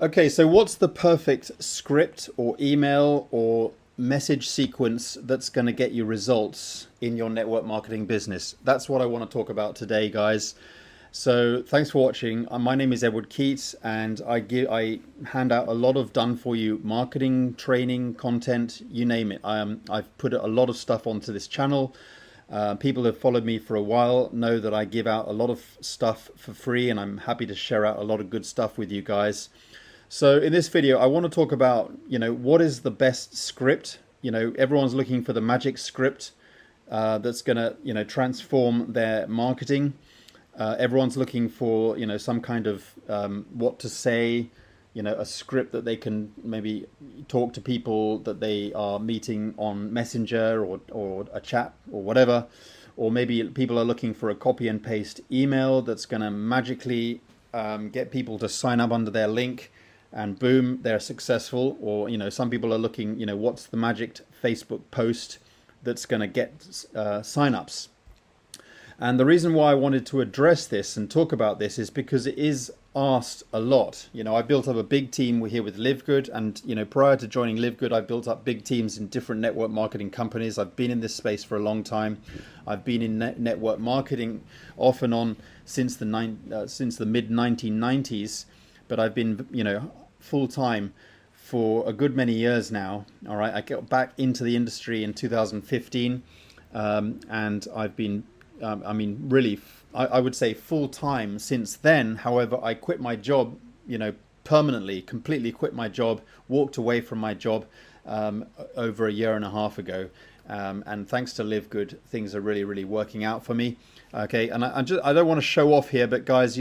Okay, so what's the perfect script or email or message sequence that's going to get you results in your network marketing business? That's what I want to talk about today, guys. So thanks for watching. My name is Edward Keyte, and I hand out a lot of done for you marketing, training, content, you name it. I've put a lot of stuff onto this channel. People who have followed me for a while know that I give out a lot of stuff for free, and I'm happy to share out a lot of good stuff with you guys. So in this video, I want to talk about, what is the best script? Everyone's looking for the magic script that's going to, transform their marketing. Everyone's looking for, some kind of what to say, a script that they can maybe talk to people that they are meeting on Messenger or a chat or whatever. Or maybe people are looking for a copy and paste email that's going to magically get people to sign up under their link, and boom, they're successful. Or, some people are looking, what's the magic Facebook post that's going to get signups. And the reason why I wanted to address this and talk about this is because it is asked a lot. I built up a big team here with LiveGood, and prior to joining LiveGood, I built up big teams in different network marketing companies. I've been in this space for a long time. I've been in network marketing off and on since the mid 1990s, but I've been full time for a good many years now. All right, I got back into the industry in 2015, and I've been really, I would say full time since then. However, I quit my job, permanently, completely quit my job, walked away from my job over a year and a half ago. And thanks to LiveGood, things are really, really working out for me. Okay, and I don't want to show off here, but guys,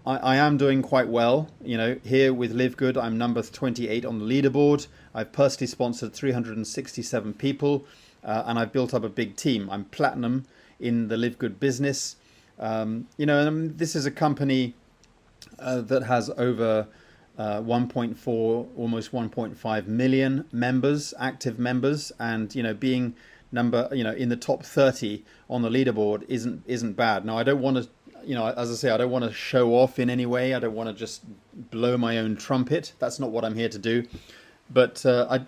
I am doing quite well. Here with LiveGood, I'm number 28 on the leaderboard. I've personally sponsored 367 people, and I've built up a big team. I'm platinum in the LiveGood business. And this is a company that has over 1.4, almost 1.5 million members, active members, and being number, in the top 30 on the leaderboard isn't bad. Now, I don't want to, as I say, I don't want to show off in any way. I don't want to just blow my own trumpet. That's not what I'm here to do. But I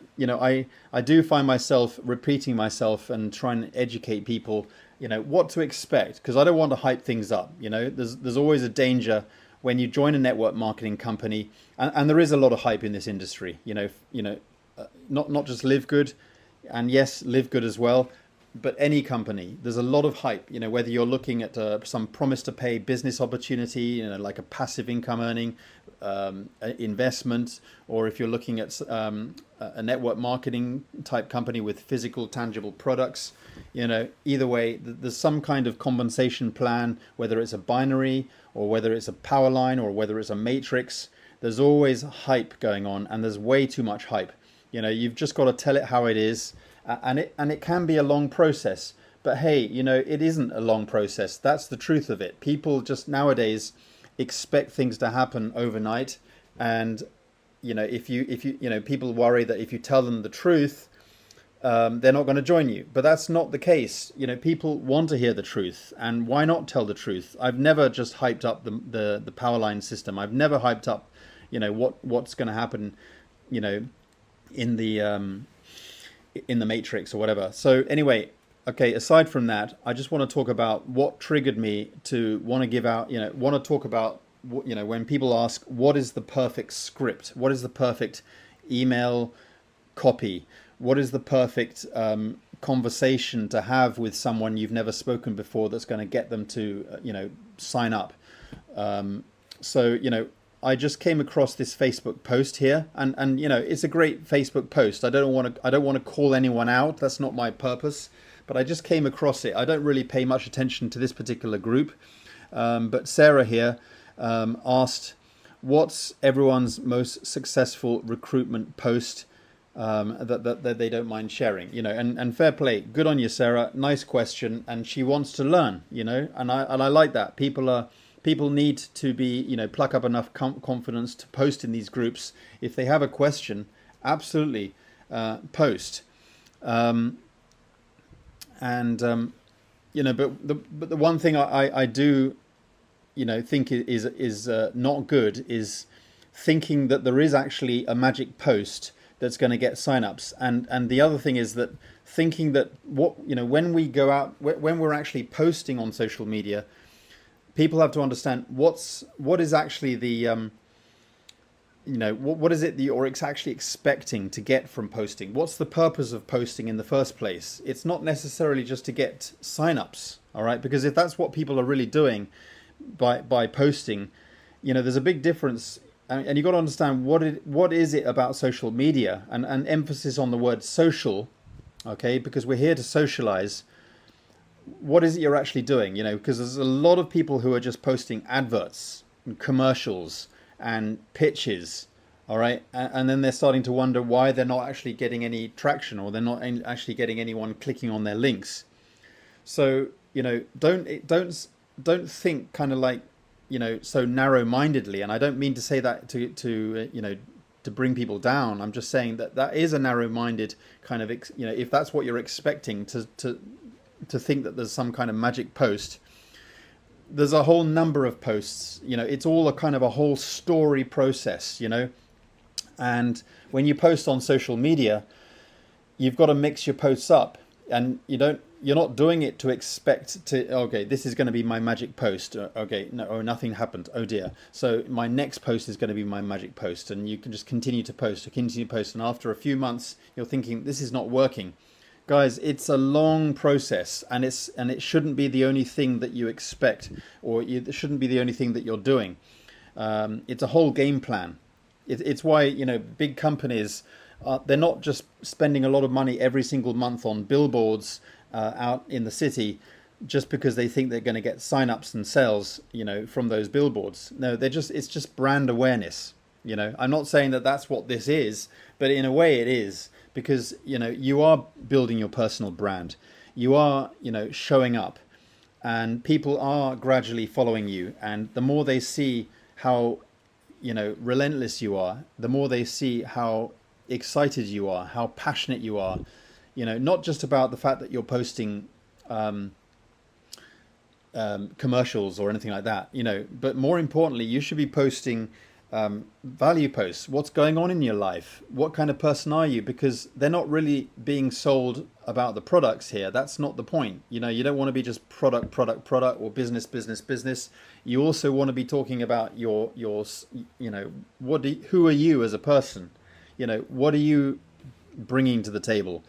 do find myself repeating myself and trying to educate people, what to expect, because I don't want to hype things up. There's always a danger when you join a network marketing company, and there is a lot of hype in this industry. Not just LiveGood, and yes, LiveGood as well, but any company. There's a lot of hype. Whether you're looking at some promise to pay business opportunity, like a passive income earning investment, or if you're looking at a network marketing type company with physical, tangible products, either way, there's some kind of compensation plan, whether it's a binary or whether it's a Powerline or whether it's a matrix. There's always hype going on, and there's way too much hype. You've just got to tell it how it is, and it can be a long process. But hey, it isn't a long process. That's the truth of it. People just nowadays expect things to happen overnight, and if you people worry that if you tell them the truth, they're not going to join you. But that's not the case. People want to hear the truth, and why not tell the truth? I've never just hyped up the Powerline system. I've never hyped up what's going to happen in the matrix or whatever. So anyway, okay, aside from that, I just want to talk about what triggered me to want to give out, want to talk about, when people ask, what is the perfect script? What is the perfect email copy? What is the perfect conversation to have with someone you've never spoken before that's going to get them to, sign up? I just came across this Facebook post here, and it's a great Facebook post. I don't want to call anyone out. That's not my purpose. But I just came across it. I don't really pay much attention to this particular group. But Sarah here asked, what's everyone's most successful recruitment post that they don't mind sharing? And fair play. Good on you, Sarah. Nice question. And she wants to learn, and I like that. People need to be, pluck up enough confidence to post in these groups. If they have a question, absolutely post. But the one thing I do, think is not good is thinking that there is actually a magic post that's going to get signups. And the other thing is that thinking that when we go out, when we're actually posting on social media, people have to understand what is actually the what is it that you're actually expecting to get from posting? What's the purpose of posting in the first place? It's not necessarily just to get signups, all right? Because if that's what people are really doing by posting, there's a big difference. And you've got to understand what is it about social media, and emphasis on the word social, okay? Because we're here to socialize. What is it you're actually doing? Because there's a lot of people who are just posting adverts and commercials and pitches, all right? And then they're starting to wonder why they're not actually getting any traction, or they're not actually getting anyone clicking on their links. So, don't think kind of like, so narrow-mindedly. And I don't mean to say that to bring people down. I'm just saying that is a narrow-minded kind of, if that's what you're expecting to think that there's some kind of magic post. There's a whole number of posts, it's all a kind of a whole story process, and when you post on social media, you've got to mix your posts up, and you're not doing it to expect to, okay, this is going to be my magic post. Okay, no, nothing happened. Oh dear. So my next post is going to be my magic post, and you can just continue to post, and after a few months, you're thinking this is not working. Guys, it's a long process, and it shouldn't be the only thing that you expect, or it shouldn't be the only thing that you're doing. It's a whole game plan. It's why big companies, they're not just spending a lot of money every single month on billboards out in the city just because they think they're going to get signups and sales, from those billboards. No, it's just brand awareness. I'm not saying that that's what this is, but in a way it is. Because, you are building your personal brand. You are, showing up, and people are gradually following you. And the more they see how, relentless you are, the more they see how excited you are, how passionate you are, not just about the fact that you're posting commercials or anything like that, but more importantly, you should be posting value posts. What's going on in your life? What kind of person are you? Because they're not really being sold about the products here. That's not the point. You don't want to be just product, or business. You also want to be talking about your who are you as a person? What are you bringing to the table?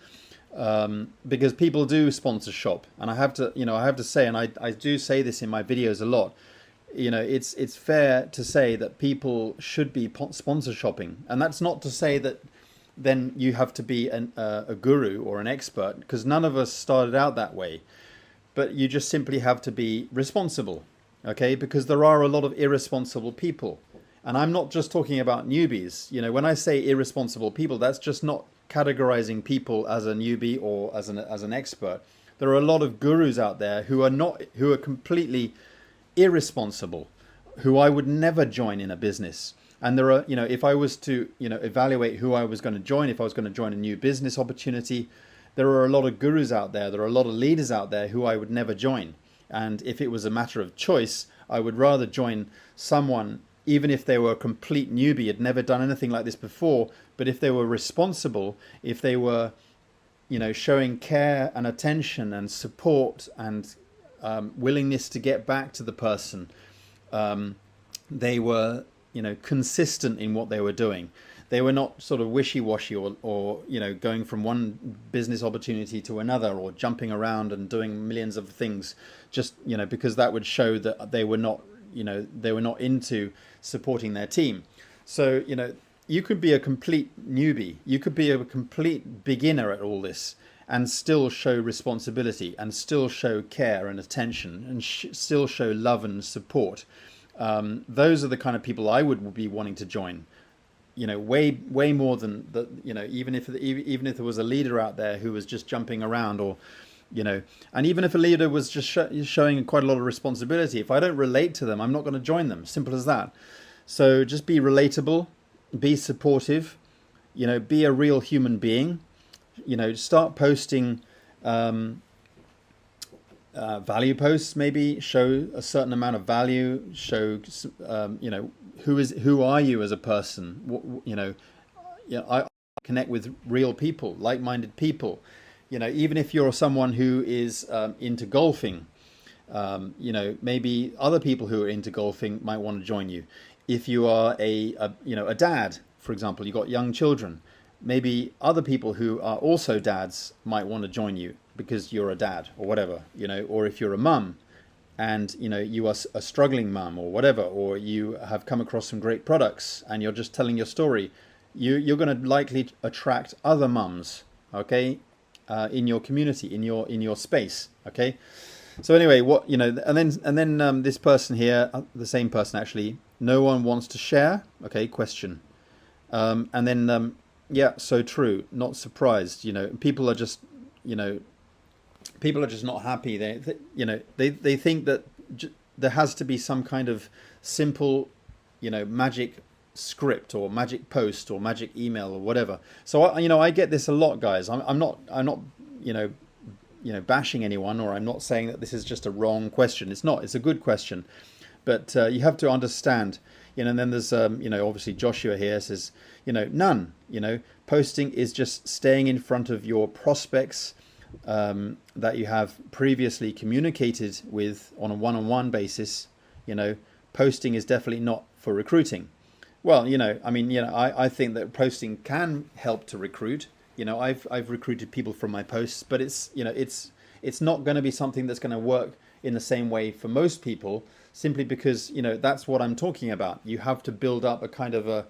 Because people do sponsor shop, and I have to say, and I do say this in my videos a lot. It's fair to say that people should be sponsor shopping, and that's not to say that then you have to be a guru or an expert, because none of us started out that way. But you just simply have to be responsible, okay? Because there are a lot of irresponsible people, and I'm not just talking about newbies. When I say irresponsible people, that's just not categorizing people as a newbie or as an expert. There are a lot of gurus out there who are completely irresponsible, who I would never join in a business. And there are, if I was to, evaluate who I was going to join, if I was going to join a new business opportunity, there are a lot of gurus out there. There are a lot of leaders out there who I would never join. And if it was a matter of choice, I would rather join someone, even if they were a complete newbie, had never done anything like this before. But if they were responsible, if they were, showing care and attention and support and willingness to get back to the person, they were, consistent in what they were doing. They were not sort of wishy-washy or going from one business opportunity to another, or jumping around and doing millions of things just, because that would show that they were not, they were not into supporting their team. So, you could be a complete newbie. You could be a complete beginner at all this, and still show responsibility, and still show care and attention, and still show love and support. Those are the kind of people I would be wanting to join. Way more than the. Even if there was a leader out there who was just jumping around, or, and even if a leader was just showing quite a lot of responsibility, if I don't relate to them, I'm not going to join them. Simple as that. So just be relatable, be supportive, be a real human being. Start posting value posts, maybe show a certain amount of value, show you know, who are you as a person. You know, I connect with real people, like-minded people. You know, even if you're someone who is into golfing, you know, maybe other people who are into golfing might want to join you. If you are you know, a dad, for example, you've got young children, maybe other people who are also dads might want to join you because you're a dad or whatever, you know. Or if you're a mum and, you know, you are a struggling mum or whatever, or you have come across some great products and you're just telling your story, you're going to likely attract other mums, okay, in your community, in your space, okay. So anyway, what, you know, and then this person here, the same person actually, no one wants to share, okay, question. And then yeah, so true, not surprised. You know, people are just, you know, people are just not happy. You know, they think that there has to be some kind of simple, you know, magic script or magic post or magic email or whatever. So you know, I get this a lot, guys. I'm not you know, bashing anyone, or I'm not saying that this is just a wrong question. It's not. It's a good question, but you have to understand. You know, and then there's you know, obviously Joshua here says, you know, none. You know, posting is just staying in front of your prospects that you have previously communicated with on a one-on-one basis. You know, posting is definitely not for recruiting. Well, you know, I mean, you know, I think that posting can help to recruit. You know, I've recruited people from my posts, but it's, you know, it's not going to be something that's going to work in the same way for most people, simply because, you know, that's what I'm talking about. You have to build up a kind of a,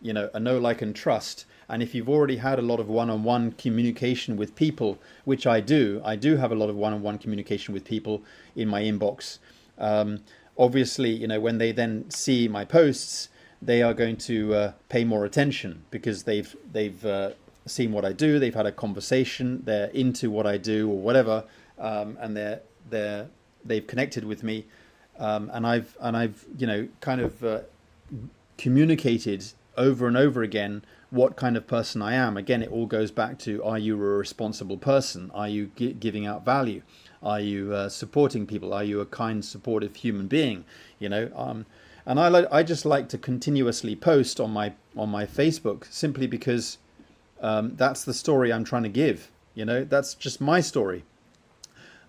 you know, a know, like, and trust. And if you've already had a lot of one-on-one communication with people, which I do have a lot of one-on-one communication with people in my inbox. Obviously, you know, when they then see my posts, they are going to pay more attention because they've seen what I do. They've had a conversation. They're into what I do or whatever, and they've connected with me, and I've you know, kind of communicated over and over again what kind of person I am. Again, it all goes back to, are you a responsible person? Are you giving out value? Are you supporting people? Are you a kind, supportive human being? You know, and I just like to continuously post on my Facebook, simply because that's the story I'm trying to give. You know, that's just my story.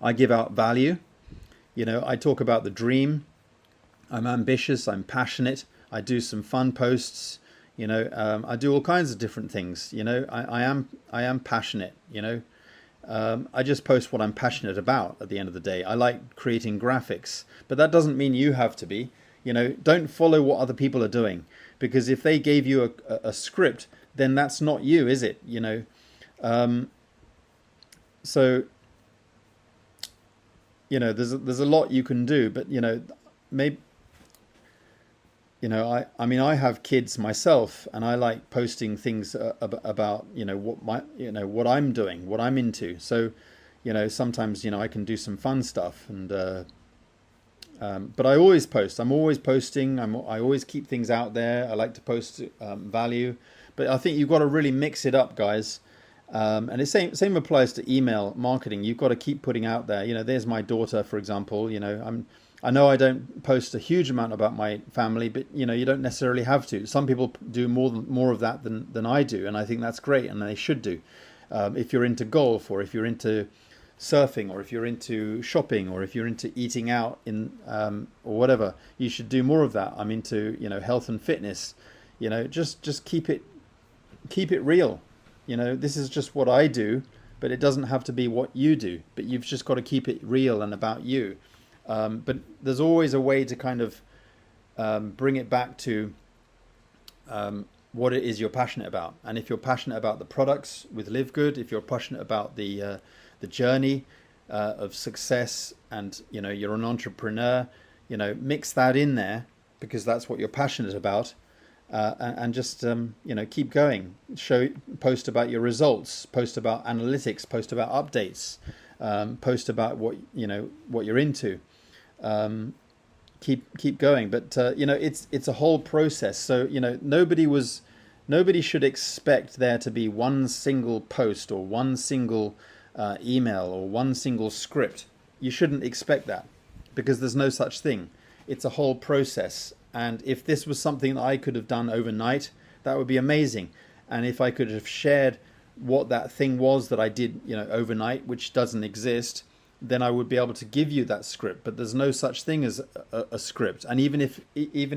I give out value. You know, I talk about the dream. I'm ambitious. I'm passionate. I do some fun posts. You know, I do all kinds of different things. You know, I am passionate. You know, I just post what I'm passionate about at the end of the day. I like creating graphics, but that doesn't mean you have to be. You know, don't follow what other people are doing, because if they gave you a script, then that's not you, is it? You know, so, you know, there's a lot you can do, but, you know, maybe, you know, I mean, I have kids myself, and I like posting things about, you know, what I'm doing, what I'm into. So, you know, sometimes, you know, I can do some fun stuff, and but I always post. I'm always posting. I always keep things out there. I like to post value, but I think you've got to really mix it up, guys. And the same applies to email marketing. You've got to keep putting out there. You know, there's my daughter, for example. You know, I know I don't post a huge amount about my family, but, you know, you don't necessarily have to. Some people do more of that than I do, and I think that's great, and they should do. If you're into golf, or if you're into surfing, or if you're into shopping, or if you're into eating out or whatever, you should do more of that. I'm into, you know, health and fitness. You know, just keep it real. You know, this is just what I do, but it doesn't have to be what you do. But you've just got to keep it real and about you. But there's always a way to kind of bring it back to what it is you're passionate about. And if you're passionate about the products with LiveGood, if you're passionate about the journey of success, and, you know, you're an entrepreneur, you know, mix that in there, because that's what you're passionate about. And just, you know, keep going. Post about your results, post about analytics, post about updates, post about what you're into. Keep going. But, you know, it's a whole process. So, you know, nobody should expect there to be one single post or one single email or one single script. You shouldn't expect that, because there's no such thing. It's a whole process. And if this was something that I could have done overnight, that would be amazing. And if I could have shared what that thing was that I did, overnight, which doesn't exist, then I would be able to give you that script. But there's no such thing as a script. And even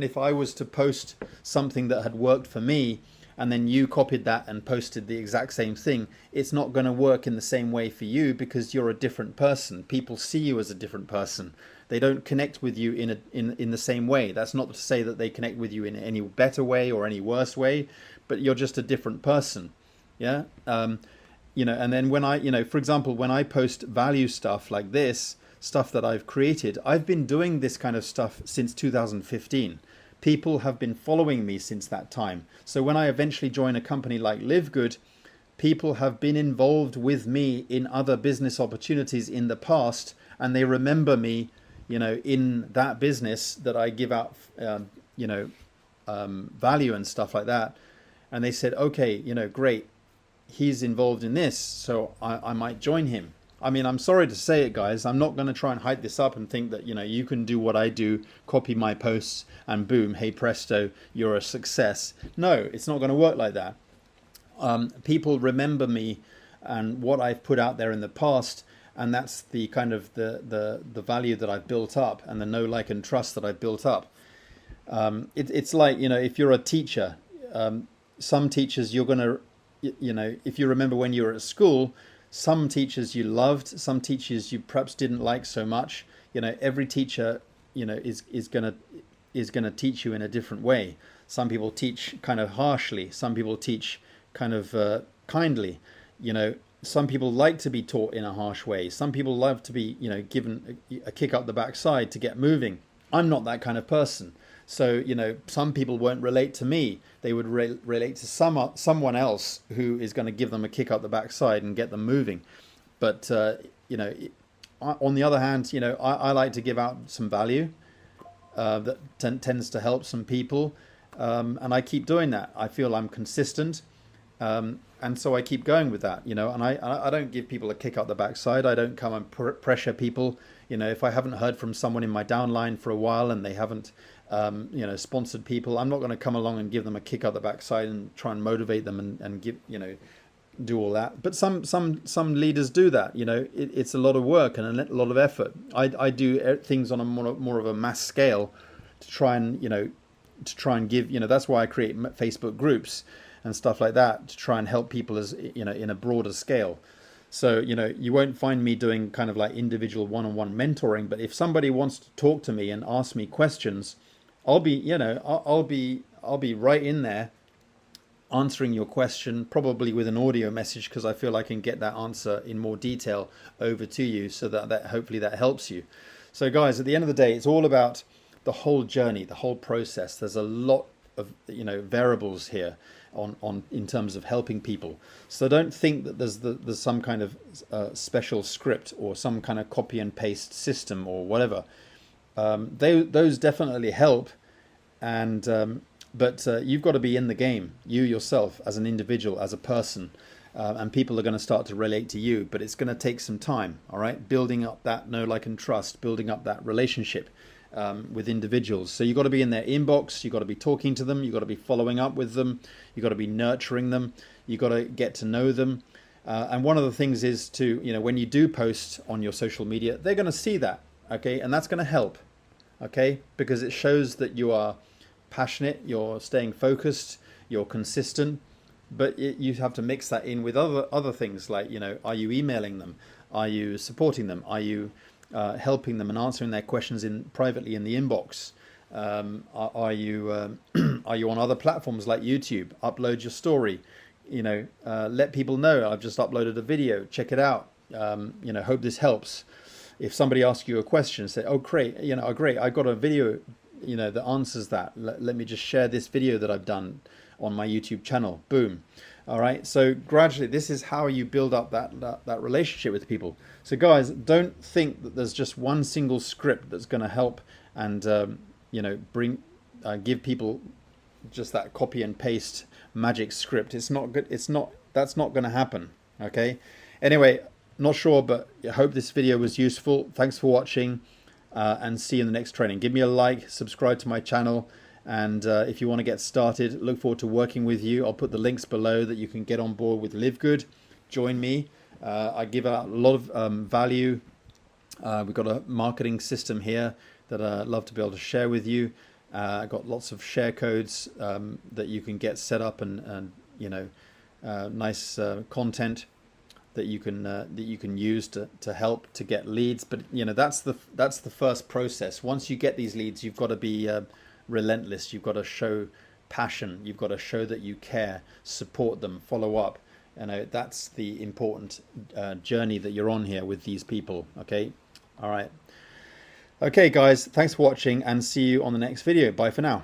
if I was to post something that had worked for me, and then you copied that and posted the exact same thing, it's not going to work in the same way for you, because you're a different person. People see you as a different person. They don't connect with you in the same way. That's not to say that they connect with you in any better way or any worse way, but you're just a different person. Yeah. And then when for example, when I post value stuff like this, stuff that I've created, I've been doing this kind of stuff since 2015. People have been following me since that time. So when I eventually join a company like LiveGood, people have been involved with me in other business opportunities in the past, and they remember me, in that business that I give out, value and stuff like that. And they said, okay, great, he's involved in this, so I might join him. I mean, I'm sorry to say it, guys. I'm not going to try and hype this up and think that, you can do what I do, copy my posts, and boom, hey presto, you're a success. No, it's not going to work like that. People remember me and what I've put out there in the past, and that's the kind of the value that I've built up, and the know, like, and trust that I've built up. It's like, if you're a teacher, some teachers you're going to, if you remember when you were at school, some teachers you loved, some teachers you perhaps didn't like so much. Every teacher, is going to teach you in a different way. Some people teach kind of harshly. Some people teach kind of kindly. Some people like to be taught in a harsh way. Some people love to be, given a kick up the backside to get moving. I'm not that kind of person. So, some people won't relate to me. They would relate to someone else who is going to give them a kick up the backside and get them moving. But, on the other hand, I like to give out some value that tends to help some people. And I keep doing that. I feel I'm consistent. And so I keep going with that, and I don't give people a kick up the backside. I don't come and pressure people. If I haven't heard from someone in my downline for a while and they haven't, sponsored people, I'm not going to come along and give them a kick up the backside and try and motivate them and give, do all that. But some leaders do that. It's a lot of work and a lot of effort. I do things on a more of a mass scale to try and give, that's why I create Facebook groups and stuff like that, to try and help people as in a broader scale. So you won't find me doing kind of like individual one-on-one mentoring, but if somebody wants to talk to me and ask me questions, I'll be I'll be right in there answering your question, probably with an audio message, because I feel I can get that answer in more detail over to you, so that hopefully that helps you. So guys, at the end of the day, it's all about the whole journey, the whole process. There's a lot of variables here on in terms of helping people. So don't think that there's some kind of special script or some kind of copy and paste system or whatever. Those definitely help, and but you've got to be in the game, you yourself as an individual, as a person, and people are going to start to relate to you. But it's going to take some time. All right, building up that know, like, and trust, building up that relationship with individuals. So you've got to be in their inbox, you've got to be talking to them, you've got to be following up with them, you've got to be nurturing them, you've got to get to know them. And one of the things is to, when you do post on your social media, they're going to see that, okay? And that's going to help, okay? Because it shows that you are passionate, you're staying focused, you're consistent, but you have to mix that in with other things like, are you emailing them? Are you supporting them? Are you helping them and answering their questions privately in the inbox? Are you on other platforms like YouTube? Upload your story. Let people know I've just uploaded a video. Check it out. Hope this helps. If somebody asks you a question, say, "Oh, great! Great! I got a video, that answers that. Let me just share this video that I've done on my YouTube channel." Boom. All right. So gradually, this is how you build up that relationship with people. So guys, don't think that there's just one single script that's going to help and give people just that copy and paste magic script. It's not good. That's not going to happen. Okay. Anyway, Not sure, but I hope this video was useful. Thanks for watching, and see you in the next training. Give me a like, subscribe to my channel, and if you want to get started, look forward to working with you. I'll put the links below that you can get on board with LiveGood. Join me. I give out a lot of value. We've got a marketing system here that I'd love to be able to share with you. I've got lots of share codes that you can get set up, and you know, nice content that you can use to help to get leads. But you know, that's the first process. Once you get these leads, you've got to be relentless. You've got to show passion. You've got to show that you care, support them, follow up. And that's the important journey that you're on here with these people. Okay. All right. Okay, guys, thanks for watching, and see you on the next video. Bye for now.